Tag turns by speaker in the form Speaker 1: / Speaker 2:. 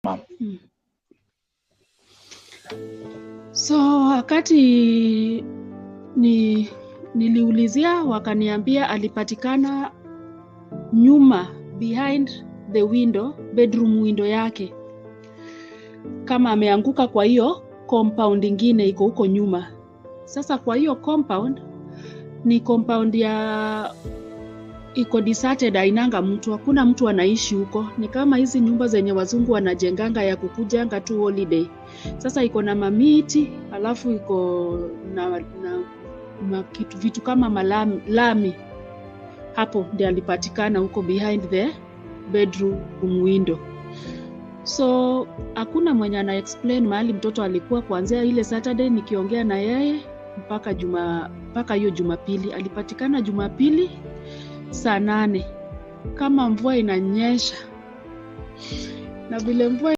Speaker 1: ma'am.
Speaker 2: So wakati niliulizia, wakaniambia alipatikana nyuma, behind the window, bedroom window yake, kama ameanguka kwa hiyo compound ingine iko huko nyuma. Sasa kwa hiyo compound ni compound ya iko deserted, ainanga mtu, hakuna mtu anaishi huko. Ni kama hizi nyumba zenye wazungu wanajenganga ya kukujanga tu holiday. Sasa iko na mamiti, alafu iko na vitu kama lami. Hapo ndio alipatikana huko behind the bedroom window. So hakuna mwenye ana explain mahali mtoto alikuwa kuanzia ile Saturday nikiongea na yeye mpaka hiyo Jumapili. Alipatikana Jumapili saa 8 kama mvua inanyesha, na vile mvua